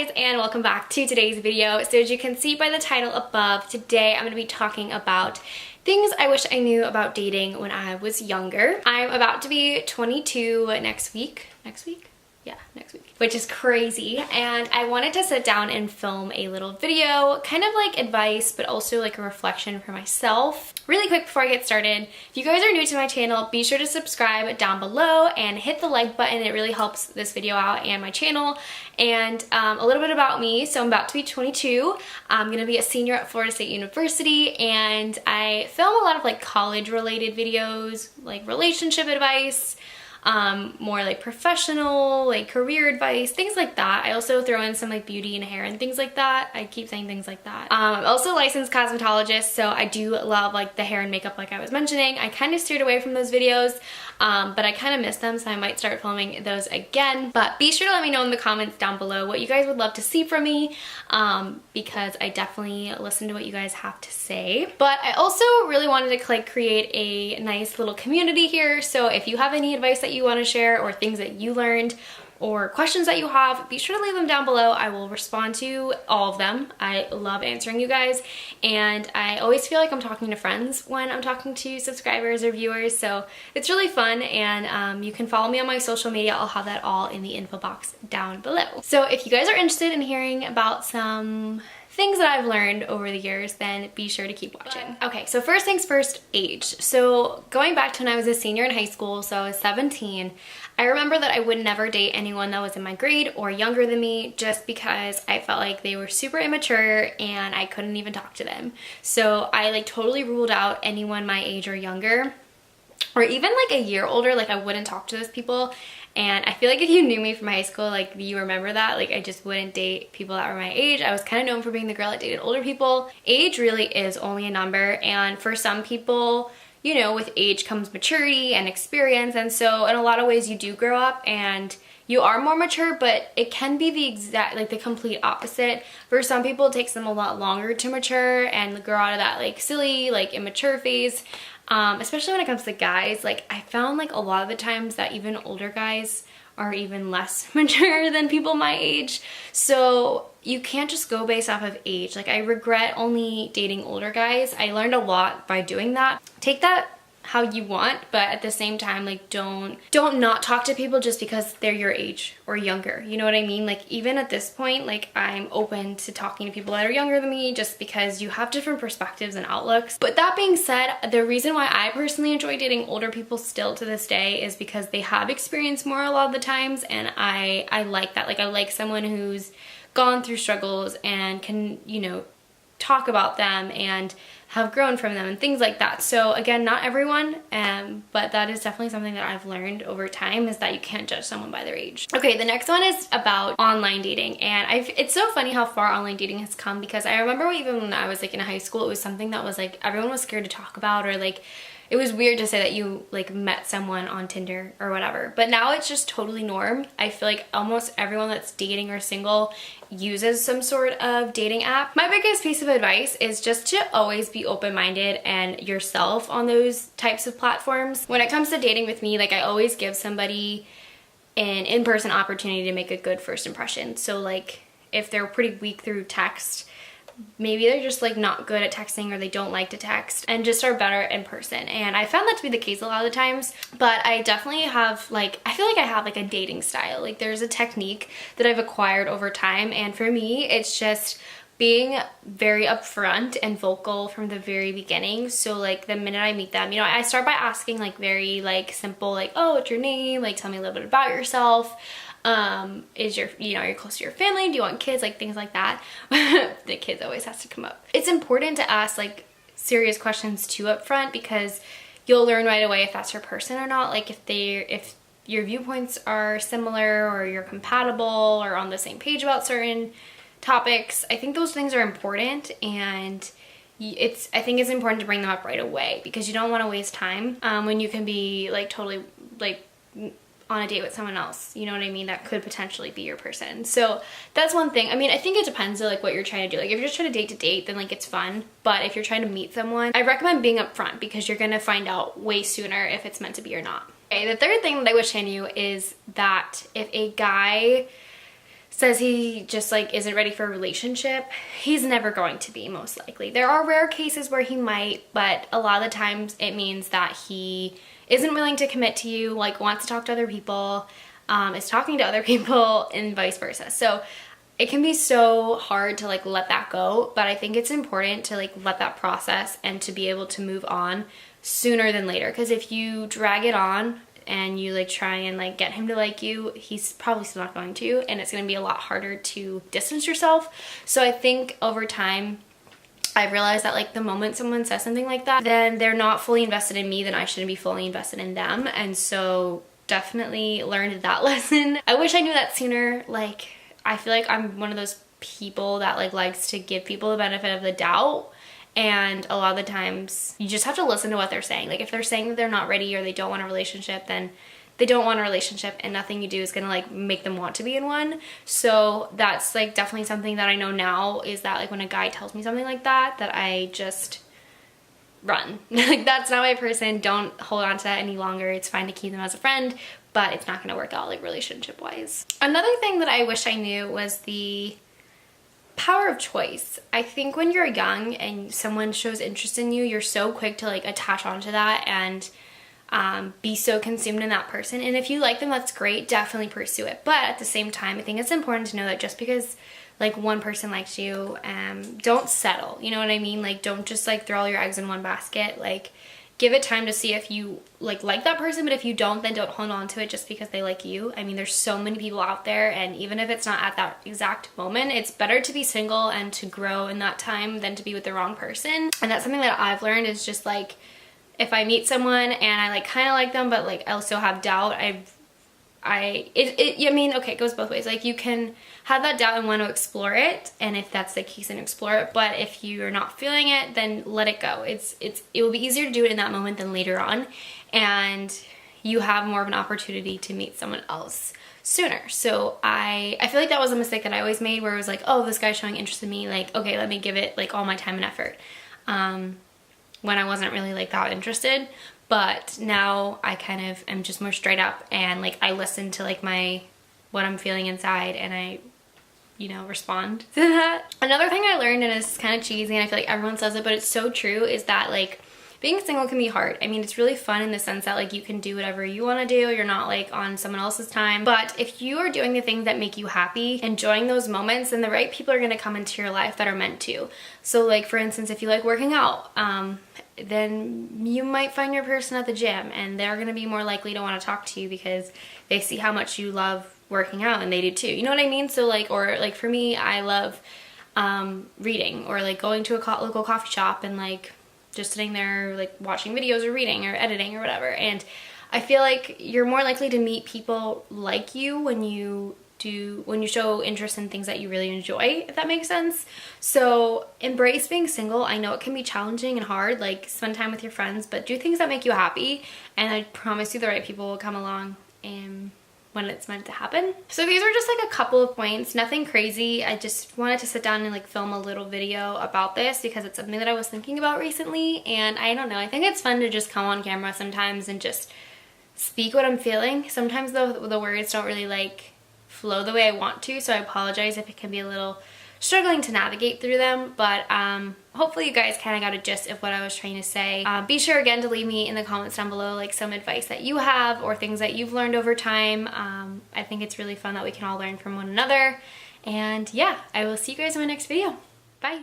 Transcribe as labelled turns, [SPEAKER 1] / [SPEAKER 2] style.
[SPEAKER 1] guys, and welcome back to today's video. So as you can see by the title above, today I'm going to be talking about things I wish I knew about dating when I was younger. I'm about to be 22 next week. Yeah, next week, which is crazy, and I wanted to sit down and film a little video, kind of like advice, but also like a reflection for myself. Really quick before I get started, if you guys are new to my channel, be sure to subscribe down below and hit the like button. It really helps this video out and my channel. And a little bit about me. So I'm about to be 22. I'm gonna be a senior at Florida State University, and I film a lot of like college related videos, like relationship advice, more like professional, like career advice, things like that. I also throw in some like beauty and hair and things like that. I keep saying things like that. I'm also a licensed cosmetologist, so I do love like the hair and makeup like I was mentioning. I kind of steered away from those videos, but I kind of miss them, so I might start filming those again. But be sure to let me know in the comments down below what you guys would love to see from me, because I definitely listen to what you guys have to say. But I also really wanted to like create a nice little community here, so if you have any advice that you want to share or things that you learned or questions that you have, be sure to leave them down below. I will respond to all of them. I love answering you guys, and I always feel like I'm talking to friends when I'm talking to subscribers or viewers, so it's really fun. And you can follow me on my social media. I'll have that all in the info box down below. So if you guys are interested in hearing about some things that I've learned over the years, then be sure to keep watching. Okay, so first things first, age. So going back to when I was a senior in high school, so I was 17, I remember that I would never date anyone that was in my grade or younger than me, just because I felt like they were super immature and I couldn't even talk to them. So I like totally ruled out anyone my age or younger, or even like a year older. Like I wouldn't talk to those people. And I feel like if you knew me from high school, like you remember that, like I just wouldn't date people that were my age. I was kind of known for being the girl that dated older people. Age really is only a number, and for some people, you know, with age comes maturity and experience, and so in a lot of ways you do grow up and you are more mature, but it can be the exact, like the complete opposite. For some people it takes them a lot longer to mature and grow out of that like silly, like immature phase. Especially when it comes to guys. Like I found like a lot of the times that even older guys are even less mature than people my age. So you can't just go based off of age. Like I regret only dating older guys. I learned a lot by doing that. Take that how you want, but at the same time, like don't not talk to people just because they're your age or younger. You know what I mean? Like even at this point, like I'm open to talking to people that are younger than me just because you have different perspectives and outlooks. But that being said, the reason why I personally enjoy dating older people still to this day is because they have experienced more a lot of the times, and I like that. Like I like someone who's gone through struggles and can, you know, talk about them and have grown from them and things like that. So again, not everyone, but that is definitely something that I've learned over time, is that you can't judge someone by their age. Okay, the next one is about online dating, and it's so funny how far online dating has come, because I remember even when I was like in high school, it was something that was like everyone was scared to talk about, or like it was weird to say that you like met someone on Tinder or whatever. But now it's just totally norm. I feel like almost everyone that's dating or single uses some sort of dating app. My biggest piece of advice is just to always be open-minded and yourself on those types of platforms. When it comes to dating with me, like I always give somebody an in-person opportunity to make a good first impression. So like if they're pretty weak through text, maybe they're just like not good at texting, or they don't like to text and just are better in person. And I found that to be the case a lot of the times. But I definitely have like, I feel like I have like a dating style. Like there's a technique that I've acquired over time, and for me it's just being very upfront and vocal from the very beginning. So like the minute I meet them, you know, I start by asking like very like simple, like, oh, what's your name? Like tell me a little bit about yourself. Is your, you know, you're close to your family? Do you want kids? Like things like that. The kids always has to come up. It's important to ask like serious questions too up front, because you'll learn right away if that's your person or not. Like if your viewpoints are similar, or you're compatible or on the same page about certain topics. I think those things are important, and I think it's important to bring them up right away, because you don't want to waste time when you can be like totally like on a date with someone else, you know what I mean, that could potentially be your person. So that's one thing. I mean, I think it depends on like what you're trying to do. Like if you're just trying to date, then like it's fun. But if you're trying to meet someone, I recommend being upfront, because you're gonna find out way sooner if it's meant to be or not. Okay, the third thing that I wish I knew is that if a guy says he just like isn't ready for a relationship, he's never going to be, most likely. There are rare cases where he might, but a lot of the times it means that he isn't willing to commit to you, like wants to talk to other people, is talking to other people, and vice versa. So it can be so hard to like let that go, but I think it's important to like let that process and to be able to move on sooner than later. Because if you drag it on and you like try and like get him to like you, he's probably still not going to, and it's going to be a lot harder to distance yourself. So I think over time I've realized that like the moment someone says something like that, then they're not fully invested in me, then I shouldn't be fully invested in them. And so definitely learned that lesson. I wish I knew that sooner. Like, I feel like I'm one of those people that like likes to give people the benefit of the doubt, and a lot of the times you just have to listen to what they're saying. Like if they're saying that they're not ready or they don't want a relationship, then they don't want a relationship, and nothing you do is gonna like make them want to be in one. So that's like definitely something that I know now, is that like when a guy tells me something like that, that I just run. Like that's not my person. Don't hold on to that any longer. It's fine to keep them as a friend, but it's not gonna work out like relationship wise. Another thing that I wish I knew was the power of choice. I think when you're young and someone shows interest in you, you're so quick to like attach onto that and be so consumed in that person. And if you like them, that's great, definitely pursue it. But at the same time, I think it's important to know that just because like one person likes you, don't settle, you know what I mean? Like don't just like throw all your eggs in one basket. Like give it time to see if you like that person, but if you don't, then don't hold on to it just because they like you. I mean, there's so many people out there, and even if it's not at that exact moment, it's better to be single and to grow in that time than to be with the wrong person. And that's something that I've learned, is just like, if I meet someone and I like kind of like them, but like I also have doubt, I mean, okay, it goes both ways. Like you can have that doubt and want to explore it, and if that's the case, then explore it. But if you're not feeling it, then let it go. It will be easier to do it in that moment than later on, and you have more of an opportunity to meet someone else sooner. So I feel like that was a mistake that I always made, where it was like, oh, this guy's showing interest in me, like okay, let me give it like all my time and effort, when I wasn't really like that interested. But now I kind of am just more straight up, and like I listen to like what I'm feeling inside, and I, you know, respond to that. Another thing I learned, and it's kind of cheesy and I feel like everyone says it, but it's so true, is that like being single can be hard. I mean, it's really fun in the sense that like you can do whatever you want to do. You're not like on someone else's time. But if you are doing the things that make you happy, enjoying those moments, then the right people are going to come into your life that are meant to. So like for instance, if you like working out, then you might find your person at the gym, and they're going to be more likely to want to talk to you because they see how much you love working out, and they do too. You know what I mean? So like, or like for me, I love reading, or like going to a local coffee shop and like just sitting there like watching videos or reading or editing or whatever. And I feel like you're more likely to meet people like you when you show interest in things that you really enjoy, if that makes sense. So embrace being single. I know it can be challenging and hard, like spend time with your friends, but do things that make you happy, and I promise you the right people will come along and when it's meant to happen. So these are just like a couple of points, nothing crazy. I just wanted to sit down and like film a little video about this because it's something that I was thinking about recently, and I don't know, I think it's fun to just come on camera sometimes and just speak what I'm feeling. Sometimes the words don't really like flow the way I want to, so I apologize if it can be a little struggling to navigate through them, but hopefully you guys kind of got a gist of what I was trying to say. Be sure again to leave me in the comments down below like some advice that you have or things that you've learned over time. I think it's really fun that we can all learn from one another, and yeah, I will see you guys in my next video. Bye!